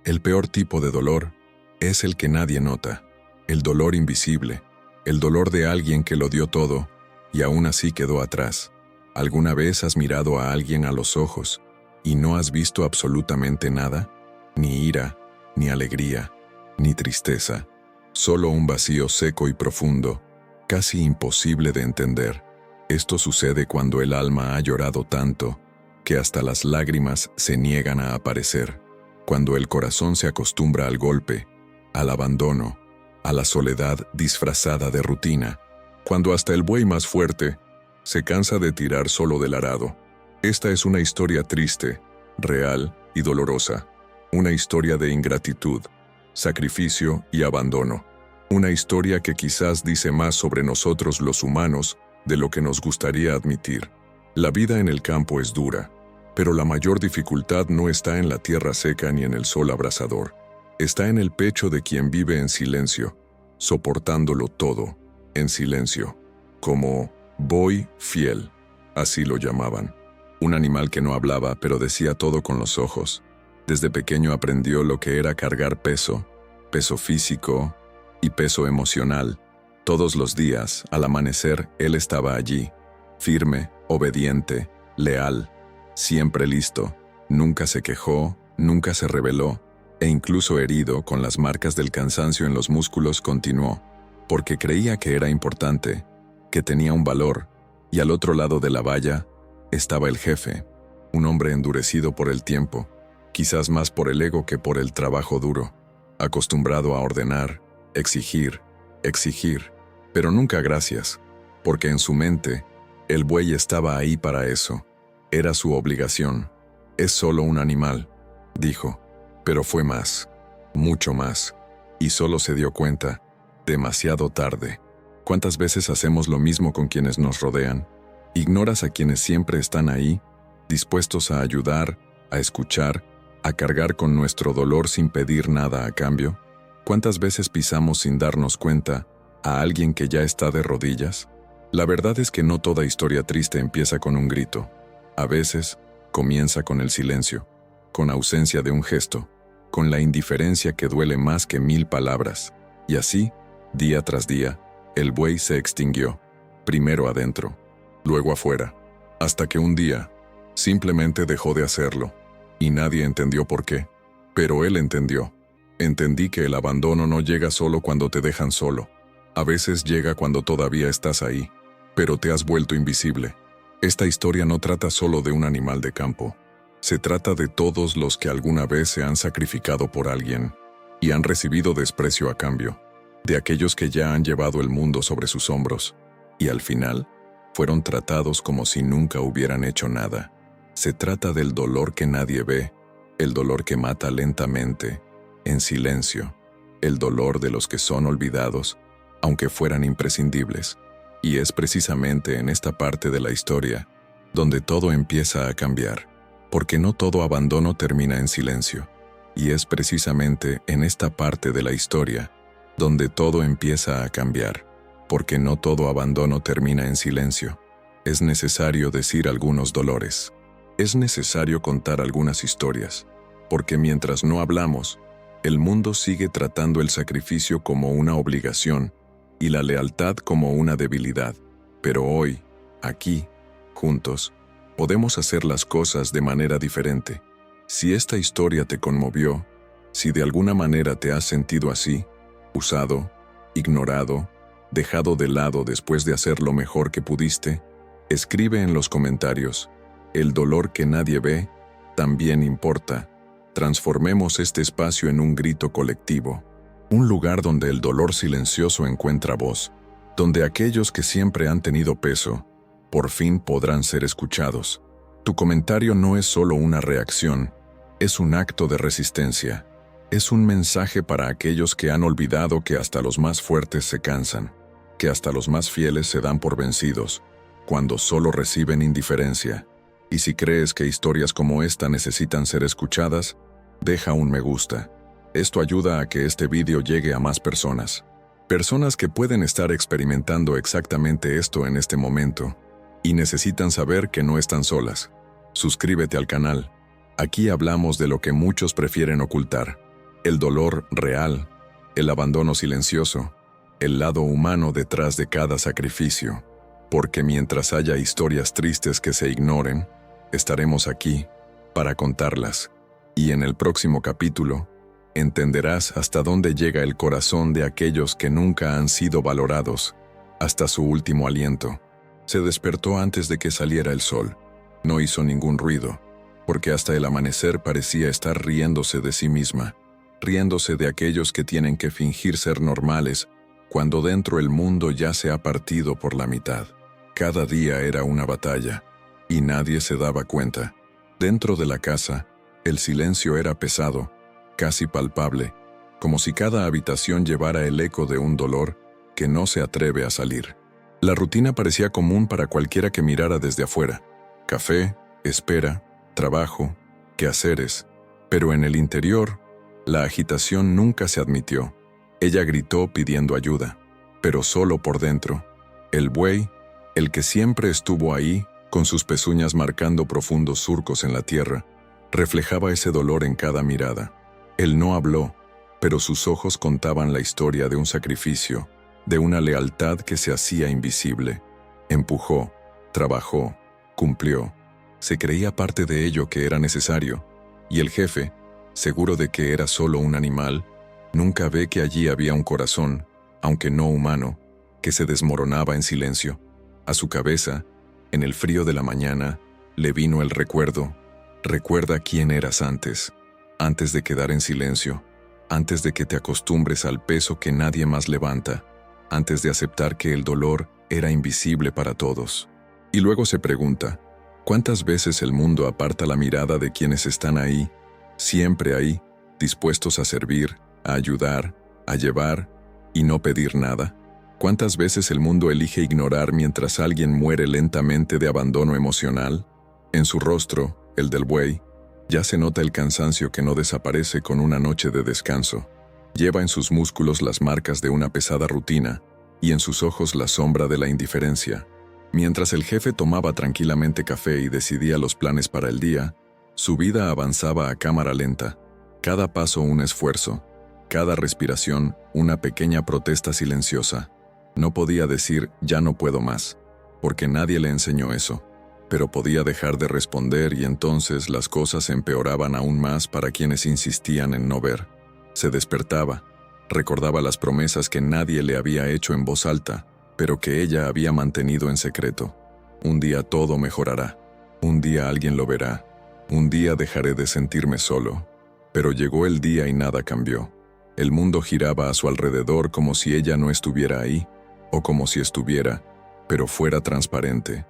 El peor tipo de dolor es el que nadie nota, el dolor invisible, el dolor de alguien que lo dio todo y aún así quedó atrás. ¿Alguna vez has mirado a alguien a los ojos y no has visto absolutamente nada? Ni ira, ni alegría, ni tristeza, solo un vacío seco y profundo, casi imposible de entender. Esto sucede cuando el alma ha llorado tanto que hasta las lágrimas se niegan a aparecer, cuando el corazón se acostumbra al golpe, al abandono, a la soledad disfrazada de rutina, cuando hasta el buey más fuerte se cansa de tirar solo del arado. Esta es una historia triste, real y dolorosa, una historia de ingratitud, sacrificio y abandono, una historia que quizás dice más sobre nosotros los humanos de lo que nos gustaría admitir. La vida en el campo es dura, pero la mayor dificultad no está en la tierra seca ni en el sol abrasador. Está en el pecho de quien vive en silencio, soportándolo todo, en silencio, como buey fiel, así lo llamaban. Un animal que no hablaba, pero decía todo con los ojos. Desde pequeño aprendió lo que era cargar peso, peso físico y peso emocional. Todos los días, al amanecer, él estaba allí, firme, obediente, leal, siempre listo. Nunca se quejó, nunca se rebeló, e incluso herido, con las marcas del cansancio en los músculos, continuó, porque creía que era importante, que tenía un valor, y al otro lado de la valla estaba el jefe, un hombre endurecido por el tiempo, quizás más por el ego que por el trabajo duro, acostumbrado a ordenar, exigir, pero nunca gracias, porque en su mente, el buey estaba ahí para eso, era su obligación. Es solo un animal, dijo, pero fue más, mucho más, y solo se dio cuenta, demasiado tarde. ¿Cuántas veces hacemos lo mismo con quienes nos rodean? Ignoras a quienes siempre están ahí, dispuestos a ayudar, a escuchar, a cargar con nuestro dolor sin pedir nada a cambio. ¿Cuántas veces pisamos sin darnos cuenta a alguien que ya está de rodillas? La verdad es que no toda historia triste empieza con un grito. A veces, comienza con el silencio, con ausencia de un gesto, con la indiferencia que duele más que 1000 palabras. Y así, día tras día, el buey se extinguió, primero adentro, luego afuera, hasta que un día, simplemente dejó de hacerlo, y nadie entendió por qué. Pero él entendió. Entendí que el abandono no llega solo cuando te dejan solo. A veces llega cuando todavía estás ahí, pero te has vuelto invisible. Esta historia no trata solo de un animal de campo. Se trata de todos los que alguna vez se han sacrificado por alguien y han recibido desprecio a cambio, de aquellos que ya han llevado el mundo sobre sus hombros y al final fueron tratados como si nunca hubieran hecho nada. Se trata del dolor que nadie ve, el dolor que mata lentamente, en silencio, el dolor de los que son olvidados, aunque fueran imprescindibles. Y es precisamente en esta parte de la historia donde todo empieza a cambiar, porque no todo abandono termina en silencio. Y es precisamente en esta parte de la historia donde todo empieza a cambiar, porque no todo abandono termina en silencio. Es necesario decir algunos dolores. Es necesario contar algunas historias, porque mientras no hablamos, el mundo sigue tratando el sacrificio como una obligación y la lealtad como una debilidad. Pero hoy, aquí, juntos, podemos hacer las cosas de manera diferente. Si esta historia te conmovió, si de alguna manera te has sentido así, usado, ignorado, dejado de lado después de hacer lo mejor que pudiste, escribe en los comentarios: el dolor que nadie ve también importa. Transformemos este espacio en un grito colectivo, un lugar donde el dolor silencioso encuentra voz, donde aquellos que siempre han tenido peso, por fin podrán ser escuchados. Tu comentario no es solo una reacción, es un acto de resistencia. Es un mensaje para aquellos que han olvidado que hasta los más fuertes se cansan, que hasta los más fieles se dan por vencidos, cuando solo reciben indiferencia. Y si crees que historias como esta necesitan ser escuchadas, deja un me gusta. Esto ayuda a que este vídeo llegue a más personas. Personas que pueden estar experimentando exactamente esto en este momento y necesitan saber que no están solas. Suscríbete al canal. Aquí hablamos de lo que muchos prefieren ocultar. el dolor real, el abandono silencioso, el lado humano detrás de cada sacrificio. Porque mientras haya historias tristes que se ignoren, estaremos aquí para contarlas. Y en el próximo capítulo, entenderás hasta dónde llega el corazón de aquellos que nunca han sido valorados, hasta su último aliento. Se despertó antes de que saliera el sol. No hizo ningún ruido, porque hasta el amanecer parecía estar riéndose de sí misma, riéndose de aquellos que tienen que fingir ser normales, cuando dentro el mundo ya se ha partido por la mitad. Cada día era una batalla, y nadie se daba cuenta. Dentro de la casa, el silencio era pesado, casi palpable, como si cada habitación llevara el eco de un dolor que no se atreve a salir. La rutina parecía común para cualquiera que mirara desde afuera. Café, espera, trabajo, quehaceres. Pero en el interior, la agitación nunca se admitió. Ella gritó pidiendo ayuda, pero solo por dentro. El buey, el que siempre estuvo ahí, con sus pezuñas marcando profundos surcos en la tierra, reflejaba ese dolor en cada mirada. Él no habló, pero sus ojos contaban la historia de un sacrificio, de una lealtad que se hacía invisible. Empujó, trabajó, cumplió. Se creía parte de ello que era necesario, y el jefe, seguro de que era solo un animal, nunca ve que allí había un corazón, aunque no humano, que se desmoronaba en silencio. A su cabeza, en el frío de la mañana, le vino el recuerdo. Recuerda quién eras antes de quedar en silencio, antes de que te acostumbres al peso que nadie más levanta, antes de aceptar que el dolor era invisible para todos. Y luego se pregunta, ¿cuántas veces el mundo aparta la mirada de quienes están ahí, siempre ahí, dispuestos a servir, a ayudar, a llevar, y no pedir nada? ¿Cuántas veces el mundo elige ignorar mientras alguien muere lentamente de abandono emocional? En su rostro, el del buey, ya se nota el cansancio que no desaparece con una noche de descanso. Lleva en sus músculos las marcas de una pesada rutina, y en sus ojos la sombra de la indiferencia. Mientras el jefe tomaba tranquilamente café y decidía los planes para el día, su vida avanzaba a cámara lenta, cada paso un esfuerzo, cada respiración una pequeña protesta silenciosa. No podía decir «ya no puedo más», porque nadie le enseñó eso, pero podía dejar de responder y entonces las cosas empeoraban aún más para quienes insistían en no ver. Se despertaba, recordaba las promesas que nadie le había hecho en voz alta, pero que ella había mantenido en secreto. Un día todo mejorará, un día alguien lo verá, un día dejaré de sentirme solo. Pero llegó el día y nada cambió. El mundo giraba a su alrededor como si ella no estuviera ahí, o como si estuviera, pero fuera transparente.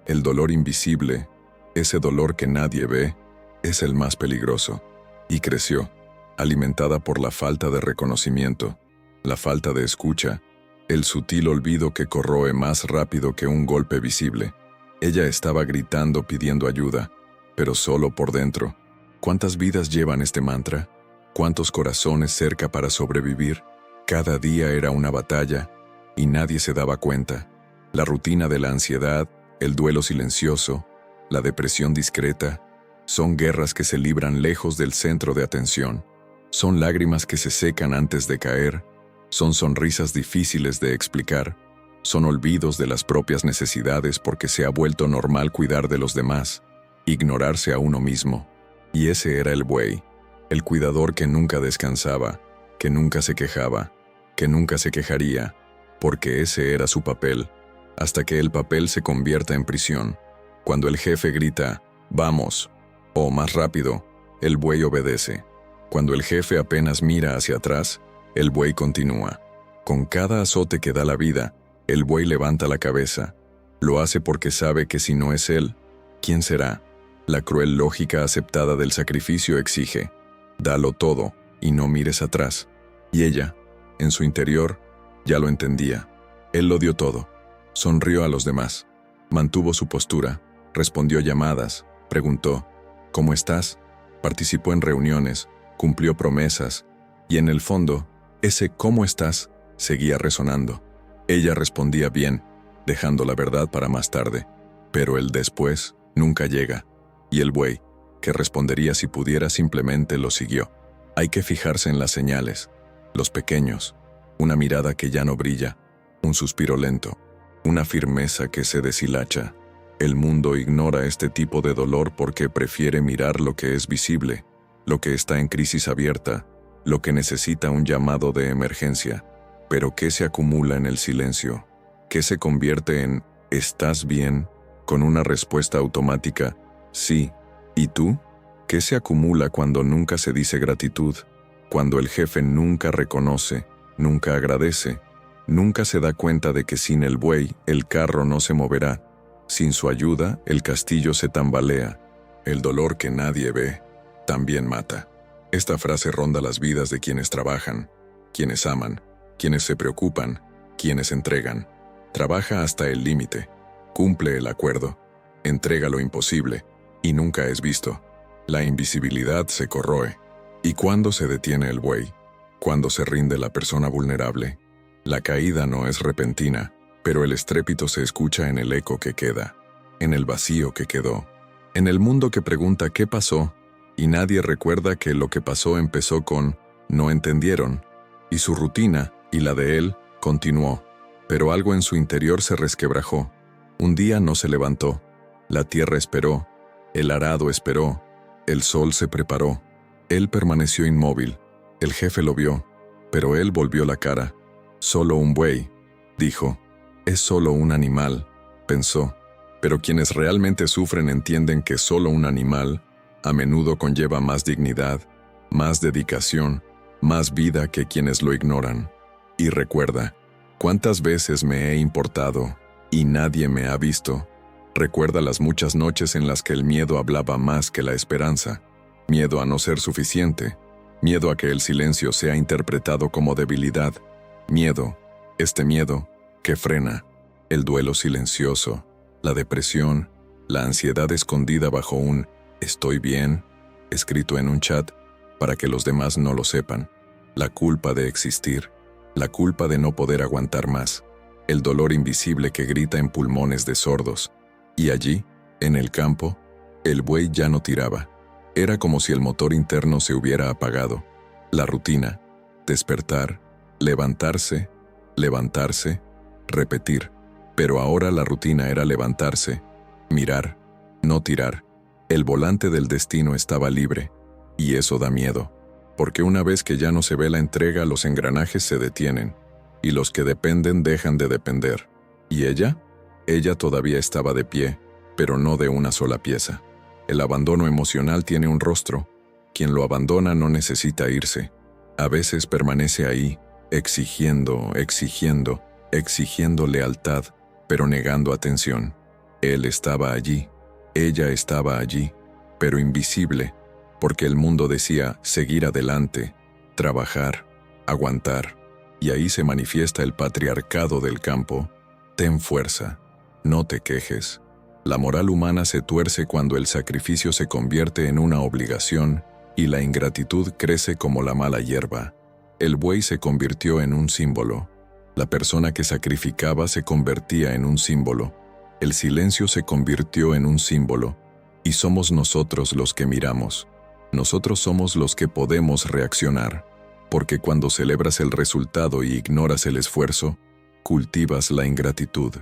El dolor invisible, ese dolor que nadie ve, es el más peligroso. Y creció, alimentada por la falta de reconocimiento, la falta de escucha, el sutil olvido que corroe más rápido que un golpe visible. Ella estaba gritando pidiendo ayuda, pero solo por dentro. ¿Cuántas vidas llevan este mantra? ¿Cuántos corazones cerca para sobrevivir? Cada día era una batalla, y nadie se daba cuenta. La rutina de la ansiedad, el duelo silencioso, la depresión discreta, son guerras que se libran lejos del centro de atención. Son lágrimas que se secan antes de caer, son sonrisas difíciles de explicar, son olvidos de las propias necesidades porque se ha vuelto normal cuidar de los demás, ignorarse a uno mismo. Y ese era el buey, el cuidador que nunca descansaba, que nunca se quejaba, que nunca se quejaría, porque ese era su papel, hasta que el papel se convierta en prisión. Cuando el jefe grita, «vamos», o «más rápido», el buey obedece. Cuando el jefe apenas mira hacia atrás, el buey continúa. Con cada azote que da la vida, el buey levanta la cabeza. Lo hace porque sabe que si no es él, ¿quién será? La cruel lógica aceptada del sacrificio exige, dalo todo y no mires atrás. Y ella, en su interior, ya lo entendía. Él lo dio todo. Sonrió a los demás. Mantuvo su postura, respondió llamadas, preguntó, ¿cómo estás? Participó en reuniones, cumplió promesas, y en el fondo, ese ¿cómo estás? Seguía resonando. Ella respondía bien, dejando la verdad para más tarde, pero el después nunca llega. Y el buey, que respondería si pudiera, simplemente lo siguió. Hay que fijarse en las señales, los pequeños, una mirada que ya no brilla, un suspiro lento, una firmeza que se deshilacha. El mundo ignora este tipo de dolor porque prefiere mirar lo que es visible, lo que está en crisis abierta, lo que necesita un llamado de emergencia. Pero ¿qué se acumula en el silencio? ¿Qué se convierte en ¿estás bien? Con una respuesta automática, sí. ¿Y tú? ¿Qué se acumula cuando nunca se dice gratitud? Cuando el jefe nunca reconoce, nunca agradece, nunca se da cuenta de que sin el buey, el carro no se moverá. Sin su ayuda, el castillo se tambalea. El dolor que nadie ve, también mata. Esta frase ronda las vidas de quienes trabajan, quienes aman, quienes se preocupan, quienes entregan. Trabaja hasta el límite, cumple el acuerdo, entrega lo imposible, y nunca es visto. La invisibilidad se corroe. ¿Y cuándo se detiene el buey? Cuando se rinde la persona vulnerable. La caída no es repentina, pero el estrépito se escucha en el eco que queda, en el vacío que quedó, en el mundo que pregunta qué pasó, y nadie recuerda que lo que pasó empezó con «no entendieron», y su rutina, y la de él, continuó. Pero algo en su interior se resquebrajó. Un día no se levantó. La tierra esperó, el arado esperó, el sol se preparó. Él permaneció inmóvil. El jefe lo vio, pero él volvió la cara. «Solo un buey», dijo. «Es solo un animal», pensó. Pero quienes realmente sufren entienden que solo un animal a menudo conlleva más dignidad, más dedicación, más vida que quienes lo ignoran. Y recuerda, ¿cuántas veces me he importado y nadie me ha visto? Recuerda las muchas noches en las que el miedo hablaba más que la esperanza. Miedo a no ser suficiente. Miedo a que el silencio sea interpretado como debilidad. Miedo, este miedo, que frena. El duelo silencioso, la depresión, la ansiedad escondida bajo un «estoy bien», escrito en un chat, para que los demás no lo sepan. La culpa de existir, la culpa de no poder aguantar más. El dolor invisible que grita en pulmones de sordos. Y allí, en el campo, el buey ya no tiraba. Era como si el motor interno se hubiera apagado. La rutina, despertar, levantarse, levantarse, repetir. Pero ahora la rutina era levantarse, mirar, no tirar. El volante del destino estaba libre, y eso da miedo, porque una vez que ya no se ve la entrega, los engranajes se detienen, y los que dependen dejan de depender. ¿Y ella? Ella todavía estaba de pie, pero no de una sola pieza. El abandono emocional tiene un rostro. Quien lo abandona no necesita irse. A veces permanece ahí, exigiendo, exigiendo, exigiendo lealtad, pero negando atención. Él estaba allí, ella estaba allí, pero invisible, porque el mundo decía seguir adelante, trabajar, aguantar, y ahí se manifiesta el patriarcado del campo. Ten fuerza, no te quejes. La moral humana se tuerce cuando el sacrificio se convierte en una obligación y la ingratitud crece como la mala hierba. El buey se convirtió en un símbolo. La persona que sacrificaba se convertía en un símbolo. El silencio se convirtió en un símbolo. Y somos nosotros los que miramos. Nosotros somos los que podemos reaccionar. Porque cuando celebras el resultado y ignoras el esfuerzo, cultivas la ingratitud.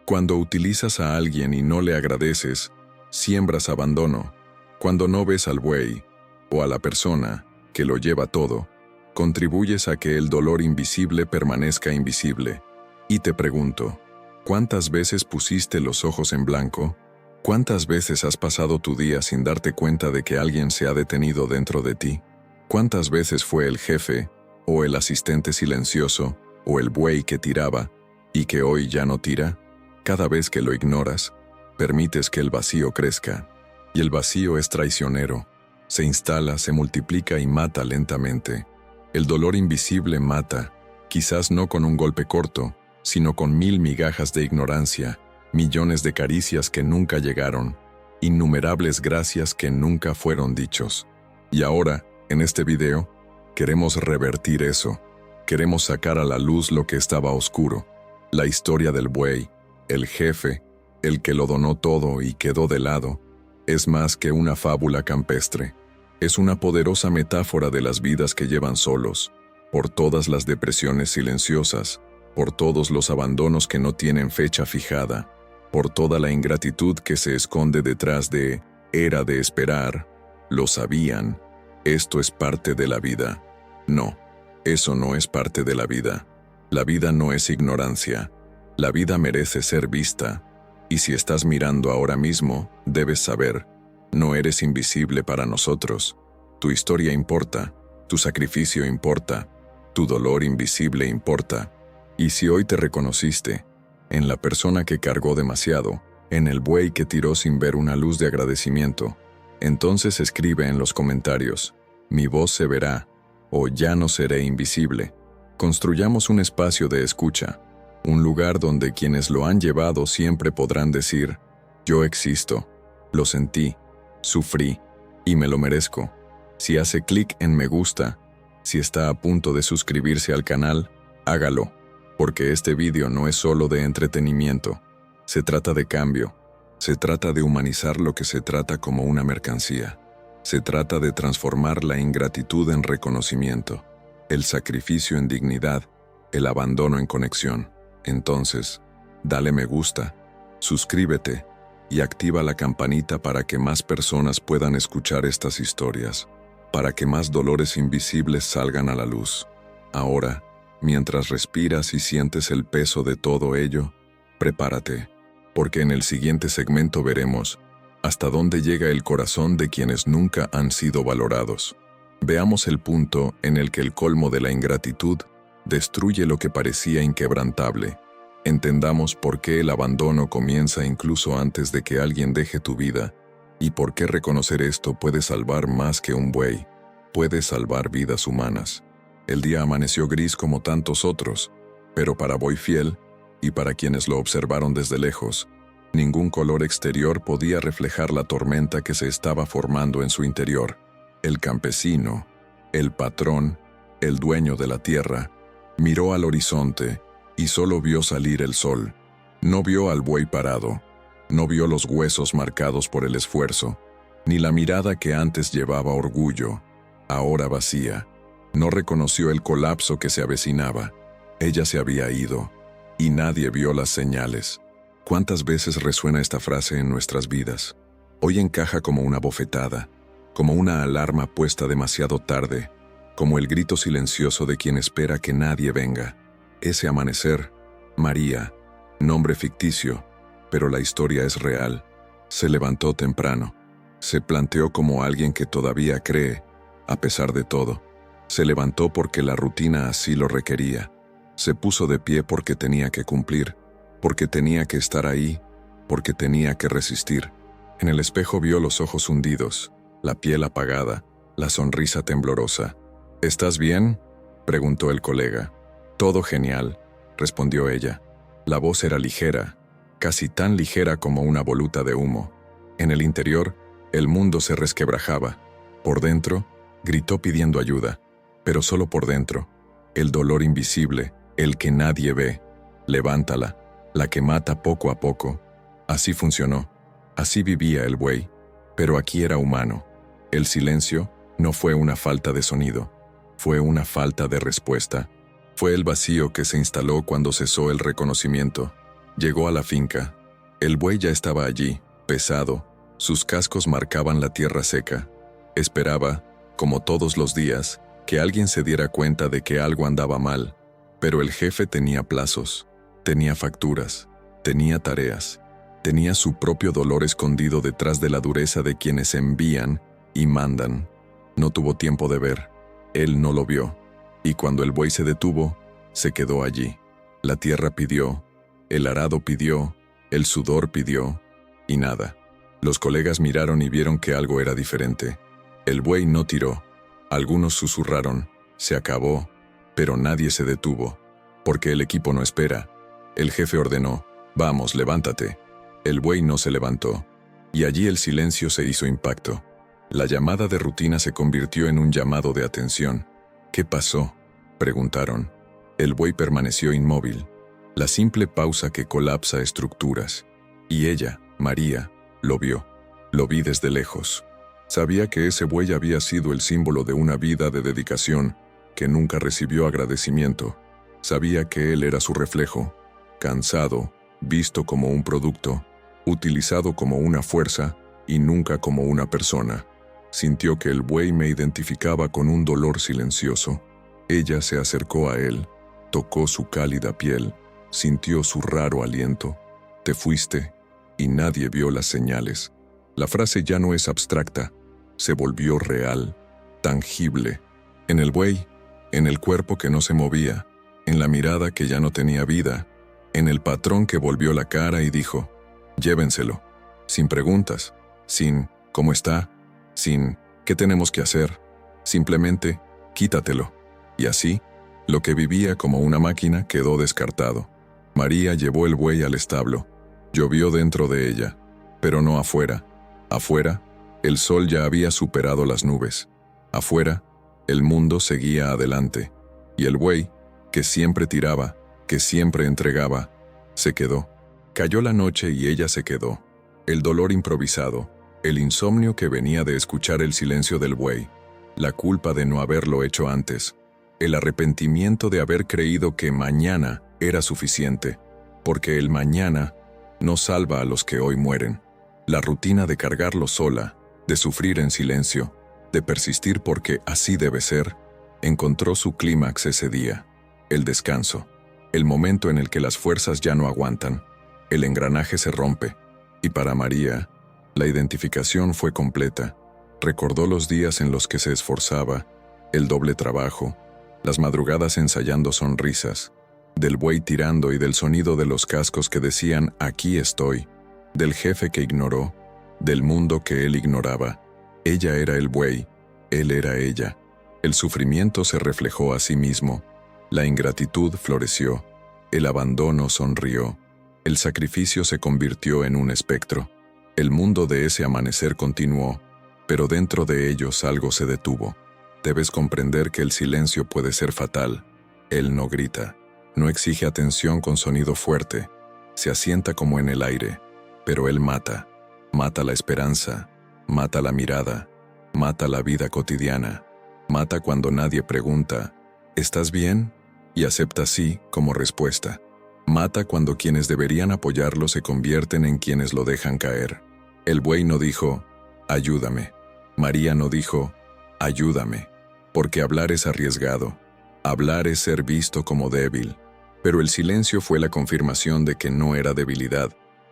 Cuando utilizas a alguien y no le agradeces, siembras abandono. Cuando no ves al buey, o a la persona que lo lleva todo, contribuyes a que el dolor invisible permanezca invisible. Y te pregunto, ¿cuántas veces pusiste los ojos en blanco? ¿Cuántas veces has pasado tu día sin darte cuenta de que alguien se ha detenido dentro de ti? ¿Cuántas veces fue el jefe, o el asistente silencioso, o el buey que tiraba, y que hoy ya no tira? Cada vez que lo ignoras, permites que el vacío crezca. Y el vacío es traicionero. Se instala, se multiplica y mata lentamente. El dolor invisible mata, quizás no con un golpe corto, sino con 1000 migajas de ignorancia, millones de caricias que nunca llegaron, innumerables gracias que nunca fueron dichos. Y ahora, en este video, queremos revertir eso. Queremos sacar a la luz lo que estaba oscuro. La historia del buey, el jefe, el que lo donó todo y quedó de lado, es más que una fábula campestre. Es una poderosa metáfora de las vidas que llevan solos, por todas las depresiones silenciosas, por todos los abandonos que no tienen fecha fijada, por toda la ingratitud que se esconde detrás de «era de esperar», «lo sabían», «esto es parte de la vida». No, eso no es parte de la vida. La vida no es ignorancia. La vida merece ser vista. Y si estás mirando ahora mismo, debes saber, no eres invisible para nosotros. Tu historia importa, tu sacrificio importa, tu dolor invisible importa. Y si hoy te reconociste, en la persona que cargó demasiado, en el buey que tiró sin ver una luz de agradecimiento, entonces escribe en los comentarios, mi voz se verá, o ya no seré invisible. Construyamos un espacio de escucha, un lugar donde quienes lo han llevado siempre podrán decir, yo existo, lo sentí, sufrí, y me lo merezco. Si hace clic en me gusta, si está a punto de suscribirse al canal, hágalo, porque este vídeo no es solo de entretenimiento, se trata de cambio, se trata de humanizar lo que se trata como una mercancía, se trata de transformar la ingratitud en reconocimiento, el sacrificio en dignidad, el abandono en conexión. Entonces, dale me gusta, suscríbete y activa la campanita para que más personas puedan escuchar estas historias, para que más dolores invisibles salgan a la luz. Ahora, mientras respiras y sientes el peso de todo ello, prepárate, porque en el siguiente segmento veremos hasta dónde llega el corazón de quienes nunca han sido valorados. Veamos el punto en el que el colmo de la ingratitud destruye lo que parecía inquebrantable. Entendamos por qué el abandono comienza incluso antes de que alguien deje tu vida, y por qué reconocer esto puede salvar más que un buey, puede salvar vidas humanas. El día amaneció gris como tantos otros, pero para Boy Fiel, y para quienes lo observaron desde lejos, ningún color exterior podía reflejar la tormenta que se estaba formando en su interior. El campesino, el patrón, el dueño de la tierra, miró al horizonte y solo vio salir el sol. No vio al buey parado, no vio los huesos marcados por el esfuerzo, ni la mirada que antes llevaba orgullo, ahora vacía. No reconoció el colapso que se avecinaba. Ella se había ido, y nadie vio las señales. ¿Cuántas veces resuena esta frase en nuestras vidas? Hoy encaja como una bofetada, como una alarma puesta demasiado tarde, como el grito silencioso de quien espera que nadie venga. Ese amanecer, María, nombre ficticio, pero la historia es real, se levantó temprano, se planteó como alguien que todavía cree, a pesar de todo. Se levantó porque la rutina así lo requería, se puso de pie porque tenía que cumplir, porque tenía que estar ahí, porque tenía que resistir. En el espejo vio los ojos hundidos, la piel apagada, la sonrisa temblorosa. ¿Estás bien?, preguntó el colega. Todo genial, respondió ella. La voz era ligera, casi tan ligera como una voluta de humo. En el interior, el mundo se resquebrajaba. Por dentro, gritó pidiendo ayuda, pero solo por dentro. El dolor invisible, el que nadie ve. Levántala, la que mata poco a poco. Así funcionó, así vivía el buey, pero aquí era humano. El silencio no fue una falta de sonido, fue una falta de respuesta. Fue el vacío que se instaló cuando cesó el reconocimiento. Llegó a la finca. El buey ya estaba allí, pesado, sus cascos marcaban la tierra seca. Esperaba, como todos los días, que alguien se diera cuenta de que algo andaba mal, pero el jefe tenía plazos, tenía facturas, tenía tareas, tenía su propio dolor escondido detrás de la dureza de quienes envían y mandan. No tuvo tiempo de ver, él no lo vio, y cuando el buey se detuvo, se quedó allí. La tierra pidió, el arado pidió, el sudor pidió, y nada. Los colegas miraron y vieron que algo era diferente. El buey no tiró. Algunos susurraron, se acabó, pero nadie se detuvo, porque el equipo no espera. El jefe ordenó, vamos, levántate. El buey no se levantó, y allí el silencio se hizo impacto. La llamada de rutina se convirtió en un llamado de atención. ¿Qué pasó?, preguntaron. El buey permaneció inmóvil, la simple pausa que colapsa estructuras. Y ella, María, lo vio. Lo vi desde lejos. Sabía que ese buey había sido el símbolo de una vida de dedicación que nunca recibió agradecimiento. Sabía que él era su reflejo, cansado, visto como un producto, utilizado como una fuerza y nunca como una persona. Sintió que el buey me identificaba con un dolor silencioso. Ella se acercó a él, tocó su cálida piel, sintió su raro aliento. Te fuiste, y nadie vio las señales. La frase ya no es abstracta, se volvió real, tangible. En el buey, en el cuerpo que no se movía, en la mirada que ya no tenía vida, en el patrón que volvió la cara y dijo, llévenselo, sin preguntas, sin ¿cómo está?, sin ¿qué tenemos que hacer?, simplemente quítatelo. Y así, lo que vivía como una máquina quedó descartado. María llevó el buey al establo. Llovió dentro de ella, pero no afuera. Afuera, el sol ya había superado las nubes. Afuera, el mundo seguía adelante. Y el buey, que siempre tiraba, que siempre entregaba, se quedó. Cayó la noche y ella se quedó. El dolor improvisado, el insomnio que venía de escuchar el silencio del buey, la culpa de no haberlo hecho antes, el arrepentimiento de haber creído que mañana era suficiente, porque el mañana no salva a los que hoy mueren. La rutina de cargarlo sola, de sufrir en silencio, de persistir porque así debe ser, encontró su clímax ese día. El descanso, el momento en el que las fuerzas ya no aguantan, el engranaje se rompe, y para María, la identificación fue completa. Recordó los días en los que se esforzaba, el doble trabajo, las madrugadas ensayando sonrisas, del buey tirando y del sonido de los cascos que decían «aquí estoy», del jefe que ignoró, del mundo que él ignoraba. Ella era el buey, él era ella. El sufrimiento se reflejó a sí mismo, la ingratitud floreció, el abandono sonrió, el sacrificio se convirtió en un espectro. El mundo de ese amanecer continuó, pero dentro de ellos algo se detuvo. Debes comprender que el silencio puede ser fatal. Él no grita, no exige atención con sonido fuerte, se asienta como en el aire, pero él mata. Mata la esperanza, mata la mirada, mata la vida cotidiana, mata cuando nadie pregunta, ¿estás bien?, y acepta sí como respuesta. Mata cuando quienes deberían apoyarlo se convierten en quienes lo dejan caer. El buey no dijo, ayúdame. María no dijo, ayúdame, porque hablar es arriesgado. Hablar es ser visto como débil. Pero el silencio fue la confirmación de que no era debilidad,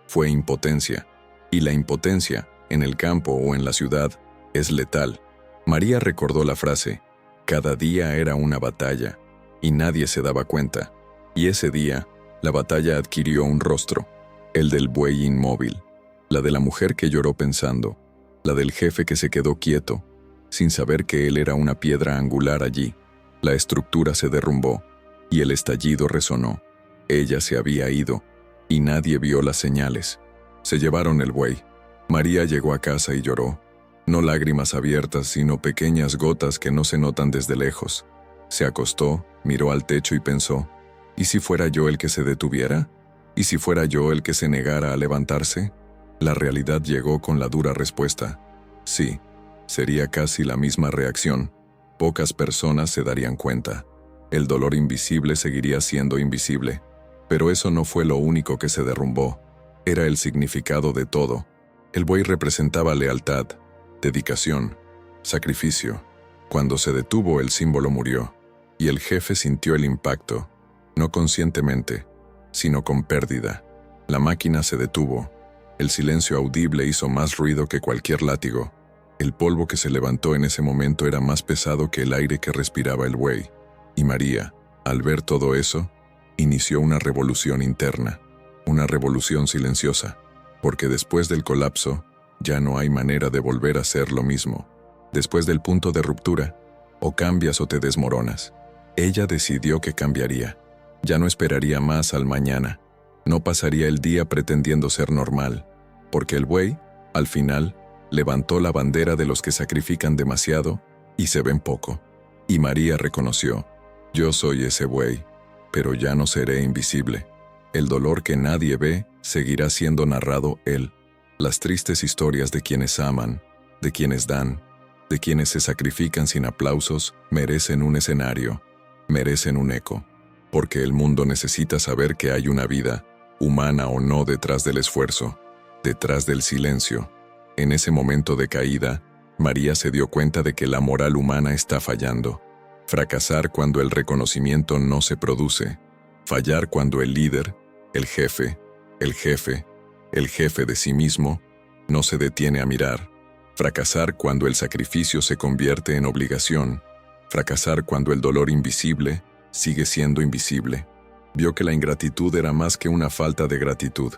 fue impotencia. Y la impotencia, en el campo o en la ciudad, es letal. María recordó la frase, cada día era una batalla, y nadie se daba cuenta. Y ese día, la batalla adquirió un rostro, el del buey inmóvil, la de la mujer que lloró pensando, la del jefe que se quedó quieto, sin saber que él era una piedra angular allí. La estructura se derrumbó, y el estallido resonó. Ella se había ido, y nadie vio las señales. Se llevaron el buey. María llegó a casa y lloró. No lágrimas abiertas, sino pequeñas gotas que no se notan desde lejos. Se acostó, miró al techo y pensó, ¿y si fuera yo el que se detuviera? ¿Y si fuera yo el que se negara a levantarse? La realidad llegó con la dura respuesta. Sí, sería casi la misma reacción. Pocas personas se darían cuenta. El dolor invisible seguiría siendo invisible. Pero eso no fue lo único que se derrumbó. Era el significado de todo. El buey representaba lealtad, dedicación, sacrificio. Cuando se detuvo, el símbolo murió, y el jefe sintió el impacto, no conscientemente, sino con pérdida. La máquina se detuvo. El silencio audible hizo más ruido que cualquier látigo. El polvo que se levantó en ese momento era más pesado que el aire que respiraba el buey. Y María, al ver todo eso, inició una revolución interna, una revolución silenciosa, porque después del colapso, ya no hay manera de volver a ser lo mismo. Después del punto de ruptura, o cambias o te desmoronas. Ella decidió que cambiaría. Ya no esperaría más al mañana. No pasaría el día pretendiendo ser normal, porque el buey, al final, levantó la bandera de los que sacrifican demasiado y se ven poco. Y María reconoció, yo soy ese buey, pero ya no seré invisible. El dolor que nadie ve seguirá siendo narrado él. Las tristes historias de quienes aman, de quienes dan, de quienes se sacrifican sin aplausos, merecen un escenario, merecen un eco, porque el mundo necesita saber que hay una vida, humana o no, detrás del esfuerzo, detrás del silencio. En ese momento de caída, María se dio cuenta de que la moral humana está fallando. Fracasar cuando el reconocimiento no se produce. Fallar cuando el líder, el jefe de sí mismo, no se detiene a mirar. Fracasar cuando el sacrificio se convierte en obligación. Fracasar cuando el dolor invisible sigue siendo invisible. Vio que la ingratitud era más que una falta de gratitud.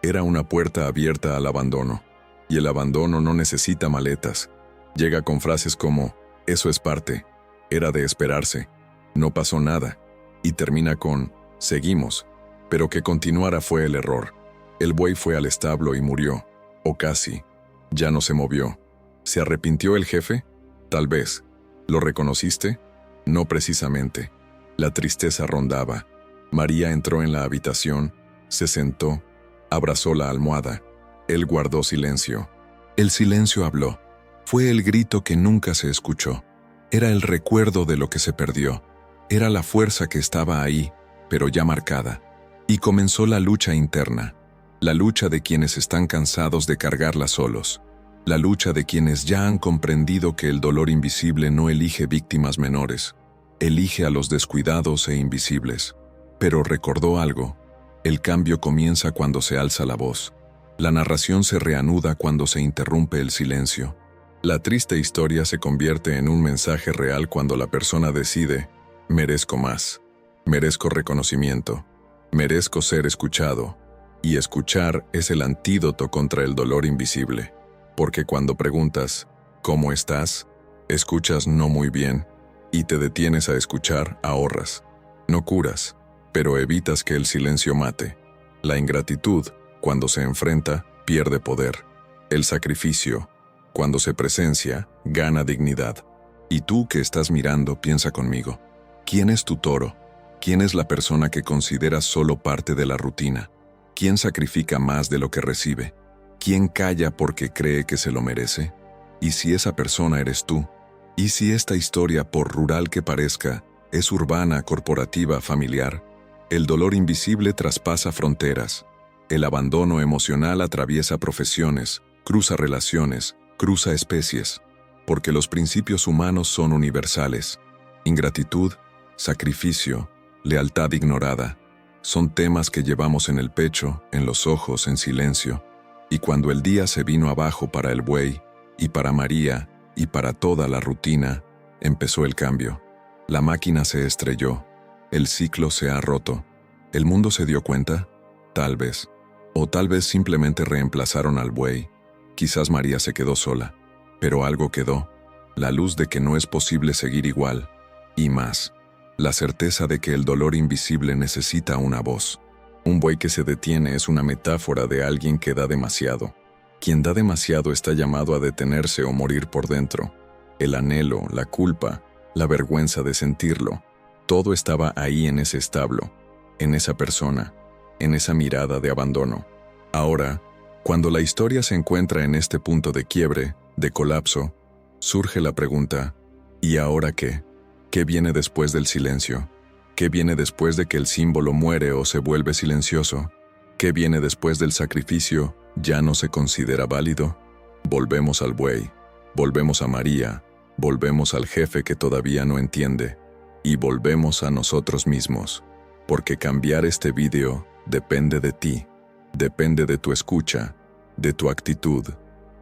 Era una puerta abierta al abandono. Y el abandono no necesita maletas. Llega con frases como, eso es parte, era de esperarse, no pasó nada. Y termina con, seguimos. Pero que continuara fue el error. El buey fue al establo y murió. O casi. Ya no se movió. ¿Se arrepintió el jefe? Tal vez. ¿Lo reconociste? No precisamente. La tristeza rondaba. María entró en la habitación, se sentó, abrazó la almohada. Él guardó silencio. El silencio habló. Fue el grito que nunca se escuchó. Era el recuerdo de lo que se perdió. Era la fuerza que estaba ahí, pero ya marcada. Y comenzó la lucha interna. La lucha de quienes están cansados de cargarla solos. La lucha de quienes ya han comprendido que el dolor invisible no elige víctimas menores. Elige a los descuidados e invisibles. Pero recordó algo. El cambio comienza cuando se alza la voz. La narración se reanuda cuando se interrumpe el silencio. La triste historia se convierte en un mensaje real cuando la persona decide, merezco más, merezco reconocimiento, merezco ser escuchado. Y escuchar es el antídoto contra el dolor invisible. Porque cuando preguntas, ¿cómo estás?, escuchas no muy bien, y te detienes a escuchar, ahorras. No curas, pero evitas que el silencio mate. La ingratitud, cuando se enfrenta, pierde poder. El sacrificio, cuando se presencia, gana dignidad. Y tú que estás mirando, piensa conmigo. ¿Quién es tu toro? ¿Quién es la persona que consideras solo parte de la rutina? ¿Quién sacrifica más de lo que recibe? ¿Quién calla porque cree que se lo merece? ¿Y si esa persona eres tú? ¿Y si esta historia, por rural que parezca, es urbana, corporativa, familiar? El dolor invisible traspasa fronteras. El abandono emocional atraviesa profesiones, cruza relaciones, cruza especies, porque los principios humanos son universales. Ingratitud, sacrificio, lealtad ignorada, son temas que llevamos en el pecho, en los ojos, en silencio. Y cuando el día se vino abajo para el buey, y para María, y para toda la rutina, empezó el cambio. La máquina se estrelló, el ciclo se ha roto. ¿El mundo se dio cuenta? Tal vez. O tal vez simplemente reemplazaron al buey. Quizás María se quedó sola, pero algo quedó, la luz de que no es posible seguir igual, y más, la certeza de que el dolor invisible necesita una voz. Un buey que se detiene es una metáfora de alguien que da demasiado. Quien da demasiado está llamado a detenerse o morir por dentro. El anhelo, la culpa, la vergüenza de sentirlo, todo estaba ahí en ese establo, en esa persona, en esa mirada de abandono. Ahora, cuando la historia se encuentra en este punto de quiebre, de colapso, surge la pregunta, ¿y ahora qué? ¿Qué viene después del silencio? ¿Qué viene después de que el símbolo muere o se vuelve silencioso? ¿Qué viene después del sacrificio? ¿Ya no se considera válido? Volvemos al buey, volvemos a María, volvemos al jefe que todavía no entiende, y volvemos a nosotros mismos, porque cambiar este vídeo depende de ti, depende de tu escucha, de tu actitud,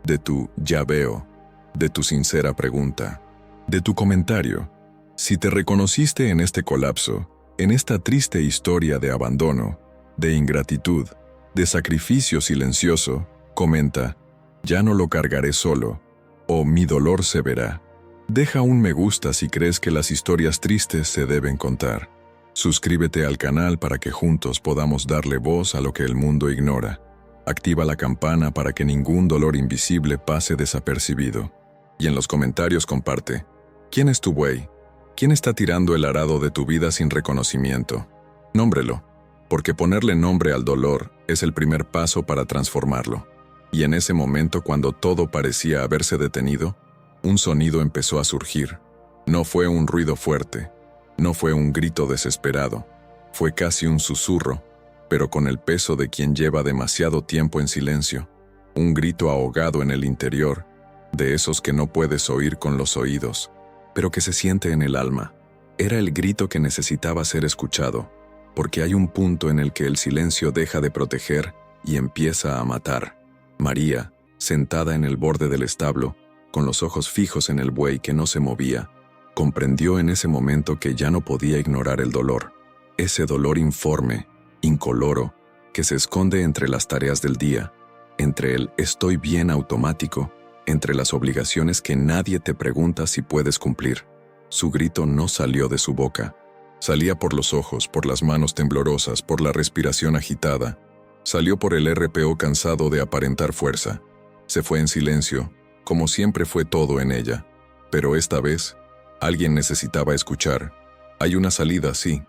de tu ya veo, de tu sincera pregunta, de tu comentario. Si te reconociste en este colapso, en esta triste historia de abandono, de ingratitud, de sacrificio silencioso, comenta, ya no lo cargaré solo, o mi dolor se verá. Deja un me gusta si crees que las historias tristes se deben contar. Suscríbete al canal para que juntos podamos darle voz a lo que el mundo ignora. Activa la campana para que ningún dolor invisible pase desapercibido. Y en los comentarios comparte, ¿quién es tu buey? ¿Quién está tirando el arado de tu vida sin reconocimiento? Nómbrelo, porque ponerle nombre al dolor es el primer paso para transformarlo. Y en ese momento, cuando todo parecía haberse detenido, un sonido empezó a surgir. No fue un ruido fuerte, no fue un grito desesperado, fue casi un susurro, pero con el peso de quien lleva demasiado tiempo en silencio. Un grito ahogado en el interior, de esos que no puedes oír con los oídos, pero que se siente en el alma. Era el grito que necesitaba ser escuchado, porque hay un punto en el que el silencio deja de proteger y empieza a matar. María, sentada en el borde del establo, con los ojos fijos en el buey que no se movía, comprendió en ese momento que ya no podía ignorar el dolor. Ese dolor informe, incoloro, que se esconde entre las tareas del día, entre el estoy bien automático, entre las obligaciones que nadie te pregunta si puedes cumplir. Su grito no salió de su boca. Salía por los ojos, por las manos temblorosas, por la respiración agitada. Salió por el RPO cansado de aparentar fuerza. Se fue en silencio, como siempre fue todo en ella. Pero esta vez, alguien necesitaba escuchar. Hay una salida, sí,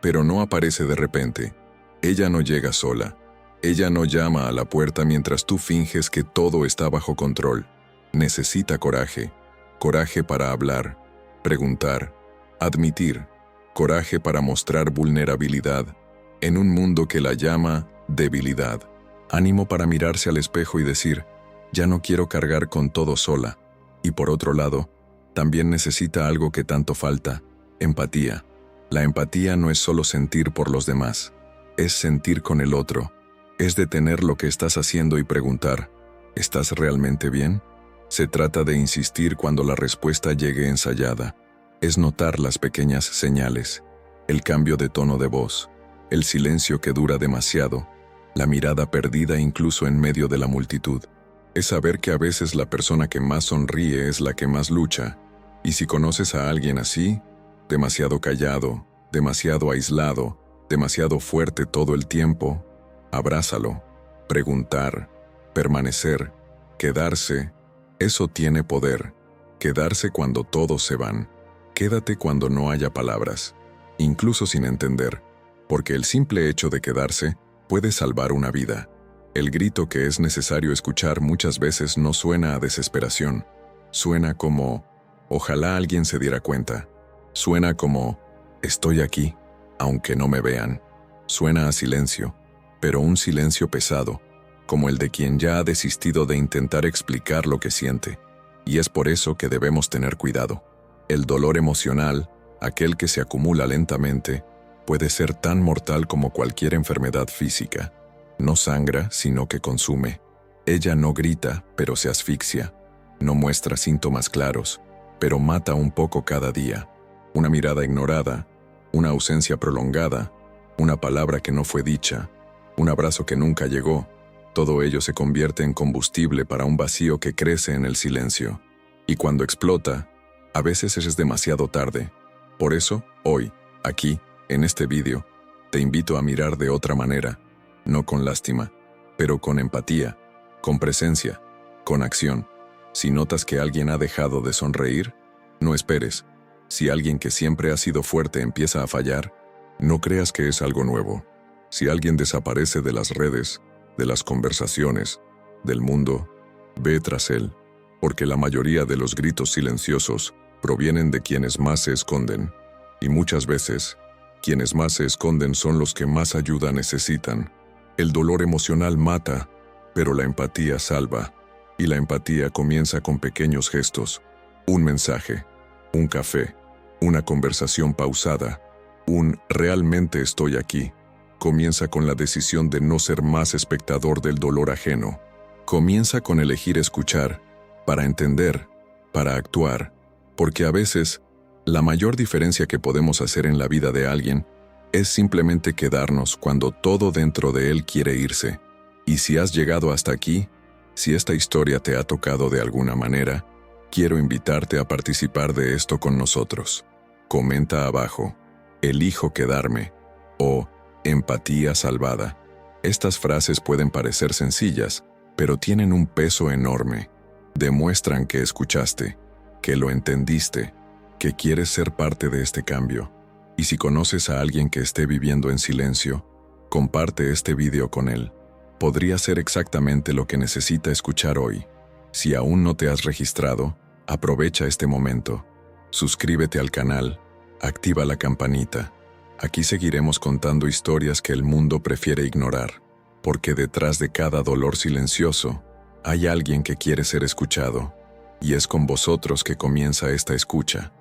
pero no aparece de repente. Ella no llega sola. Ella no llama a la puerta mientras tú finges que todo está bajo control. Necesita coraje. Coraje para hablar, preguntar, admitir. Coraje para mostrar vulnerabilidad en un mundo que la llama debilidad. Ánimo para mirarse al espejo y decir, ya no quiero cargar con todo sola. Y por otro lado, también necesita algo que tanto falta, empatía. La empatía no es solo sentir por los demás, es sentir con el otro, es detener lo que estás haciendo y preguntar, ¿estás realmente bien? Se trata de insistir cuando la respuesta llegue ensayada, es notar las pequeñas señales, el cambio de tono de voz, el silencio que dura demasiado, la mirada perdida incluso en medio de la multitud. Es saber que a veces la persona que más sonríe es la que más lucha, y si conoces a alguien así, demasiado callado, demasiado aislado, demasiado fuerte todo el tiempo, abrázalo. Preguntar, permanecer, quedarse, eso tiene poder. Quedarse cuando todos se van. Quédate cuando no haya palabras, incluso sin entender, porque el simple hecho de quedarse puede salvar una vida. El grito que es necesario escuchar muchas veces no suena a desesperación. Suena como, ojalá alguien se diera cuenta. Suena como, estoy aquí, aunque no me vean. Suena a silencio, pero un silencio pesado, como el de quien ya ha desistido de intentar explicar lo que siente. Y es por eso que debemos tener cuidado. El dolor emocional, aquel que se acumula lentamente, puede ser tan mortal como cualquier enfermedad física. No sangra, sino que consume. Ella no grita, pero se asfixia. No muestra síntomas claros, pero mata un poco cada día. Una mirada ignorada, una ausencia prolongada, una palabra que no fue dicha, un abrazo que nunca llegó. Todo ello se convierte en combustible para un vacío que crece en el silencio. Y cuando explota, a veces es demasiado tarde. Por eso, hoy, aquí, en este vídeo, te invito a mirar de otra manera, no con lástima, pero con empatía, con presencia, con acción. Si notas que alguien ha dejado de sonreír, no esperes. Si alguien que siempre ha sido fuerte empieza a fallar, no creas que es algo nuevo. Si alguien desaparece de las redes, de las conversaciones, del mundo, ve tras él, porque la mayoría de los gritos silenciosos provienen de quienes más se esconden, y muchas veces, quienes más se esconden son los que más ayuda necesitan. El dolor emocional mata, pero la empatía salva, y la empatía comienza con pequeños gestos, un mensaje, un café, una conversación pausada, un realmente estoy aquí. Comienza con la decisión de no ser más espectador del dolor ajeno. Comienza con elegir escuchar, para entender, para actuar, porque a veces, la mayor diferencia que podemos hacer en la vida de alguien es simplemente quedarnos cuando todo dentro de él quiere irse. Y si has llegado hasta aquí, si esta historia te ha tocado de alguna manera, quiero invitarte a participar de esto con nosotros. Comenta abajo, elijo quedarme, o empatía salvada. Estas frases pueden parecer sencillas, pero tienen un peso enorme. Demuestran que escuchaste, que lo entendiste, que quieres ser parte de este cambio. Y si conoces a alguien que esté viviendo en silencio, comparte este video con él. podría ser exactamente lo que necesita escuchar hoy. Si aún no te has registrado, aprovecha este momento. Suscríbete al canal, activa la campanita. Aquí seguiremos contando historias que el mundo prefiere ignorar, porque detrás de cada dolor silencioso hay alguien que quiere ser escuchado, y es con vosotros que comienza esta escucha.